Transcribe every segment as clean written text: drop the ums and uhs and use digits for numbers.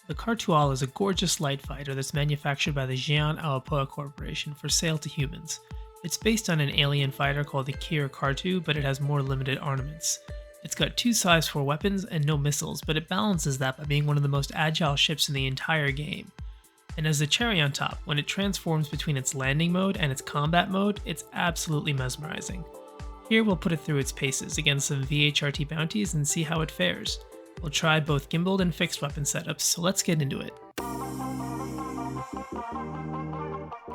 The Khartu-al is a gorgeous light fighter that's manufactured by the Aopoa Corporation for sale to humans. It's based on an alien fighter called the Khartu, but it has more limited armaments. It's got 2 size 4 weapons and no missiles, but it balances that by being one of the most agile ships in the entire game. And as the cherry on top, when it transforms between its landing mode and its combat mode, it's absolutely mesmerizing. Here we'll put it through its paces against some VHRT bounties and see how it fares. We'll try both gimballed and fixed weapon setups, so let's get into it.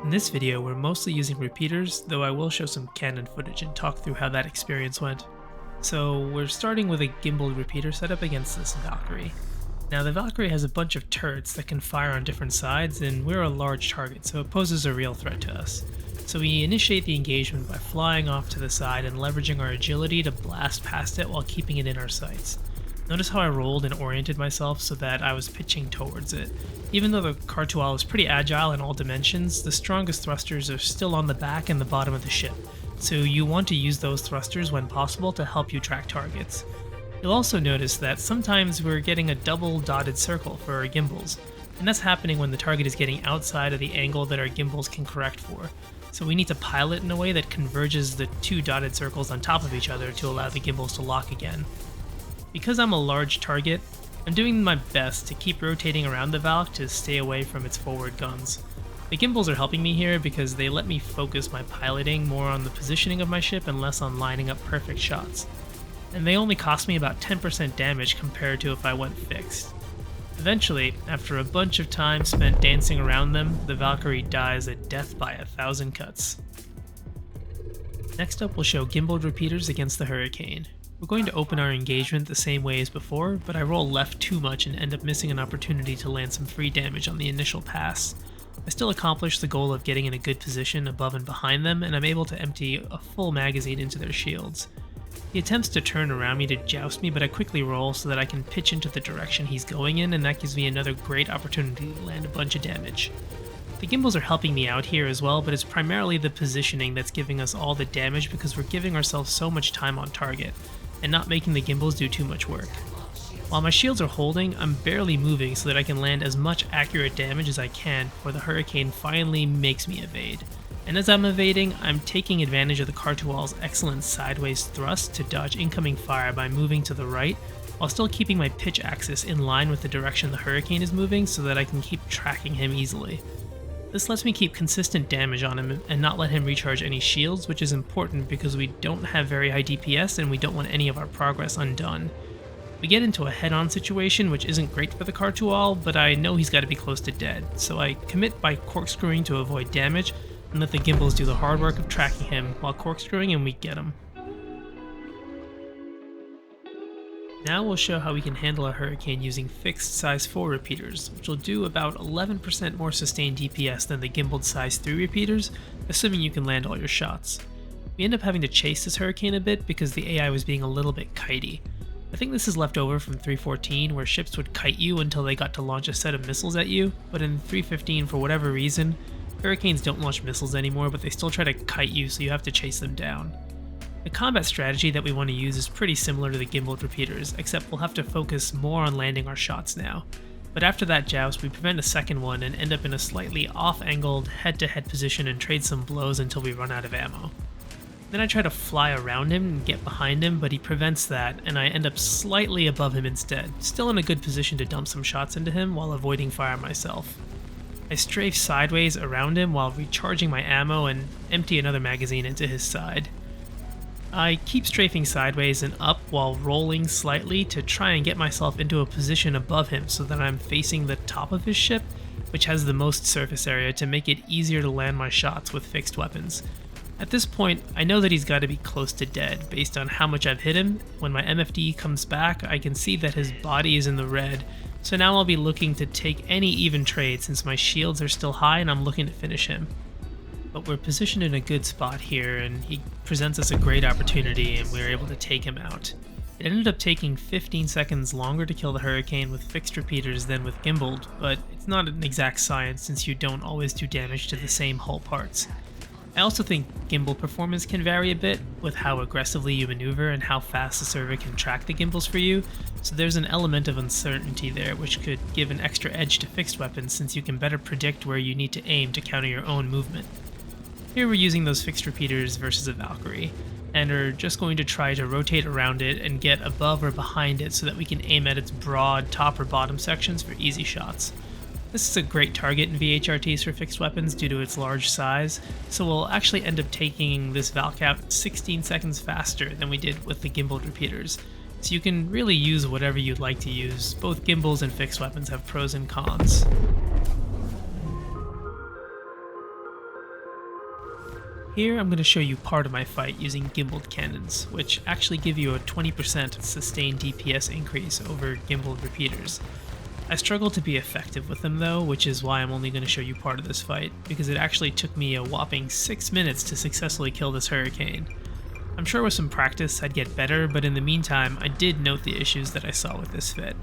In this video, we're mostly using repeaters, though I will show some Canon footage and talk through how that experience went. So we're starting with a gimballed repeater setup against this Valkyrie. Now the Valkyrie has a bunch of turrets that can fire on different sides, and we're a large target, so it poses a real threat to us. So we initiate the engagement by flying off to the side and leveraging our agility to blast past it while keeping it in our sights. Notice how I rolled and oriented myself so that I was pitching towards it. Even though the Khartu-al is pretty agile in all dimensions, the strongest thrusters are still on the back and the bottom of the ship, so you want to use those thrusters when possible to help you track targets. You'll also notice that sometimes we're getting a double dotted circle for our gimbals, and that's happening when the target is getting outside of the angle that our gimbals can correct for. So we need to pilot in a way that converges the 2 dotted circles on top of each other to allow the gimbals to lock again. Because I'm a large target, I'm doing my best to keep rotating around the Valk to stay away from its forward guns. The gimbals are helping me here because they let me focus my piloting more on the positioning of my ship and less on lining up perfect shots. And they only cost me about 10% damage compared to if I went fixed. Eventually, after a bunch of time spent dancing around them, the Valkyrie dies a death by 1,000 cuts. Next up we'll show gimballed repeaters against the Hurricane. We're going to open our engagement the same way as before, but I roll left too much and end up missing an opportunity to land some free damage on the initial pass. I still accomplish the goal of getting in a good position above and behind them, and I'm able to empty a full magazine into their shields. He attempts to turn around me to joust me, but I quickly roll so that I can pitch into the direction he's going in, and that gives me another great opportunity to land a bunch of damage. The gimbals are helping me out here as well, but it's primarily the positioning that's giving us all the damage because we're giving ourselves so much time on target, and not making the gimbals do too much work. While my shields are holding, I'm barely moving so that I can land as much accurate damage as I can before the Hurricane finally makes me evade. And as I'm evading, I'm taking advantage of the Khartu-al's excellent sideways thrust to dodge incoming fire by moving to the right, while still keeping my pitch axis in line with the direction the Hurricane is moving so that I can keep tracking him easily. This lets me keep consistent damage on him and not let him recharge any shields, which is important because we don't have very high DPS and we don't want any of our progress undone. We get into a head-on situation, which isn't great for the Khartu-al, but I know he's got to be close to dead, so I commit by corkscrewing to avoid damage and let the gimbals do the hard work of tracking him while corkscrewing, and we get him. Now we'll show how we can handle a Hurricane using fixed size 4 repeaters, which will do about 11% more sustained DPS than the gimballed size 3 repeaters, assuming you can land all your shots. We end up having to chase this Hurricane a bit because the AI was being a little bit kitey. I think this is left over from 3.14, where ships would kite you until they got to launch a set of missiles at you, but in 3.15, for whatever reason, Hurricanes don't launch missiles anymore, but they still try to kite you, so you have to chase them down. The combat strategy that we want to use is pretty similar to the gimballed repeaters, except we'll have to focus more on landing our shots now. But after that joust, we prevent a second one and end up in a slightly off-angled head-to-head position and trade some blows until we run out of ammo. Then I try to fly around him and get behind him, but he prevents that, and I end up slightly above him instead, still in a good position to dump some shots into him while avoiding fire myself. I strafe sideways around him while recharging my ammo and empty another magazine into his side. I keep strafing sideways and up while rolling slightly to try and get myself into a position above him so that I'm facing the top of his ship, which has the most surface area to make it easier to land my shots with fixed weapons. At this point, I know that he's got to be close to dead based on how much I've hit him. When my MFD comes back, I can see that his body is in the red, so now I'll be looking to take any even trade since my shields are still high and I'm looking to finish him. But we're positioned in a good spot here, and he presents us a great opportunity, and we're able to take him out. It ended up taking 15 seconds longer to kill the Hurricane with fixed repeaters than with gimballed, but it's not an exact science since you don't always do damage to the same hull parts. I also think gimbal performance can vary a bit with how aggressively you maneuver and how fast the server can track the gimbals for you, so there's an element of uncertainty there which could give an extra edge to fixed weapons since you can better predict where you need to aim to counter your own movement. Here we're using those fixed repeaters versus a Valkyrie, and are just going to try to rotate around it and get above or behind it so that we can aim at its broad top or bottom sections for easy shots. This is a great target in VHRTs for fixed weapons due to its large size, so we'll actually end up taking this Valk out 16 seconds faster than we did with the Gimballed repeaters. So you can really use whatever you'd like to use. Both gimbals and fixed weapons have pros and cons. Here I'm going to show you part of my fight using Gimballed cannons, which actually give you a 20% sustained DPS increase over Gimballed repeaters. I struggle to be effective with them though, which is why I'm only going to show you part of this fight, because it actually took me a whopping 6 minutes to successfully kill this hurricane. I'm sure with some practice I'd get better, but in the meantime I did note the issues that I saw with this fit.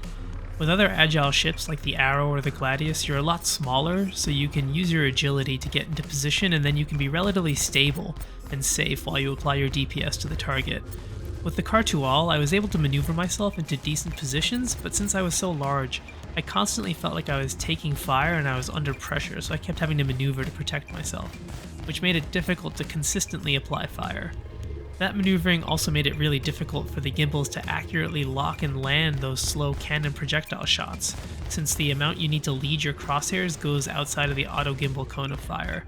With other agile ships like the Arrow or the Gladius, you're a lot smaller, so you can use your agility to get into position and then you can be relatively stable and safe while you apply your DPS to the target. With the Khartu-al, I was able to maneuver myself into decent positions, but since I was so large, I constantly felt like I was taking fire and I was under pressure, so I kept having to maneuver to protect myself, which made it difficult to consistently apply fire. That maneuvering also made it really difficult for the gimbals to accurately lock and land those slow cannon projectile shots, since the amount you need to lead your crosshairs goes outside of the auto gimbal cone of fire.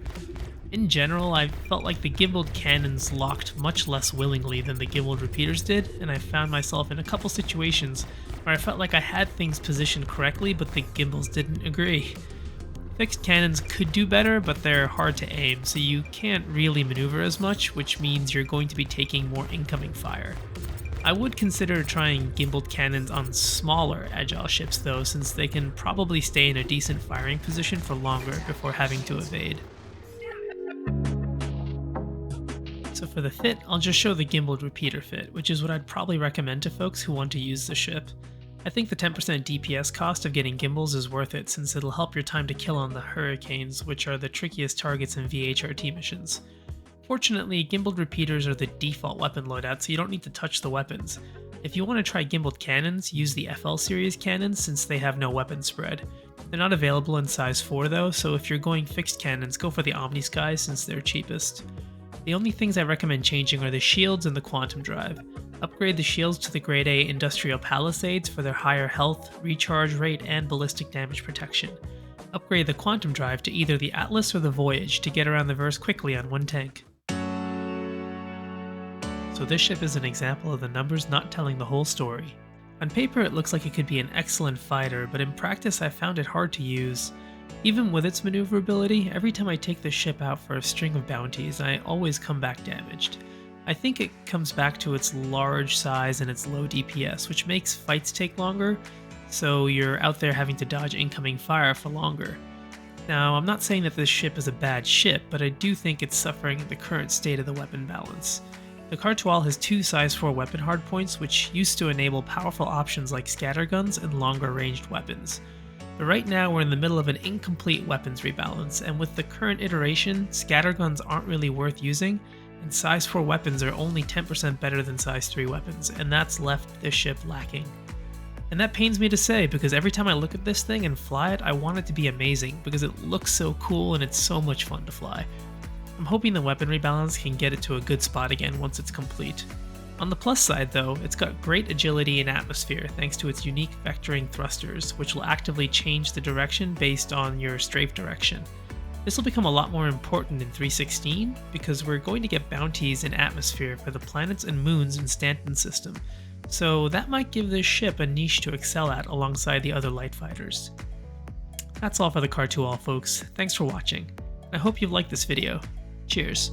In general, I felt like the gimbaled cannons locked much less willingly than the gimballed repeaters did, and I found myself in a couple situations where I felt like I had things positioned correctly, but the gimbals didn't agree. Fixed cannons could do better, but they're hard to aim, so you can't really maneuver as much, which means you're going to be taking more incoming fire. I would consider trying gimballed cannons on smaller agile ships though, since they can probably stay in a decent firing position for longer before having to evade. So for the fit, I'll just show the gimballed repeater fit, which is what I'd probably recommend to folks who want to use the ship. I think the 10% DPS cost of getting gimbals is worth it since it'll help your time to kill on the hurricanes, which are the trickiest targets in VHRT missions. Fortunately, gimballed repeaters are the default weapon loadout, so you don't need to touch the weapons. If you want to try gimballed cannons, use the FL series cannons since they have no weapon spread. They're not available in size 4 though, so if you're going fixed cannons, go for the Omniskies since they're cheapest. The only things I recommend changing are the shields and the quantum drive. Upgrade the shields to the Grade A Industrial Palisades for their higher health, recharge rate, and ballistic damage protection. Upgrade the quantum drive to either the Atlas or the Voyage to get around the verse quickly on one tank. So this ship is an example of the numbers not telling the whole story. On paper it looks like it could be an excellent fighter, but in practice I found it hard to use. Even with its maneuverability, every time I take the ship out for a string of bounties, I always come back damaged. I think it comes back to its large size and its low DPS, which makes fights take longer, so you're out there having to dodge incoming fire for longer. Now, I'm not saying that this ship is a bad ship, but I do think it's suffering in the current state of the weapon balance. The Khartu-al has 2 size 4 weapon hardpoints, which used to enable powerful options like scatterguns and longer ranged weapons. But right now we're in the middle of an incomplete weapons rebalance, and with the current iteration, scatterguns aren't really worth using, and size 4 weapons are only 10% better than size 3 weapons, and that's left this ship lacking. And that pains me to say, because every time I look at this thing and fly it, I want it to be amazing, because it looks so cool and it's so much fun to fly. I'm hoping the weapon rebalance can get it to a good spot again once it's complete. On the plus side though, it's got great agility in atmosphere thanks to its unique vectoring thrusters, which will actively change the direction based on your strafe direction. This will become a lot more important in 3.16 because we're going to get bounties in atmosphere for the planets and moons in Stanton's system, so that might give this ship a niche to excel at alongside the other light fighters. That's all for the Khartu-al folks, thanks for watching. I hope you've liked this video. Cheers.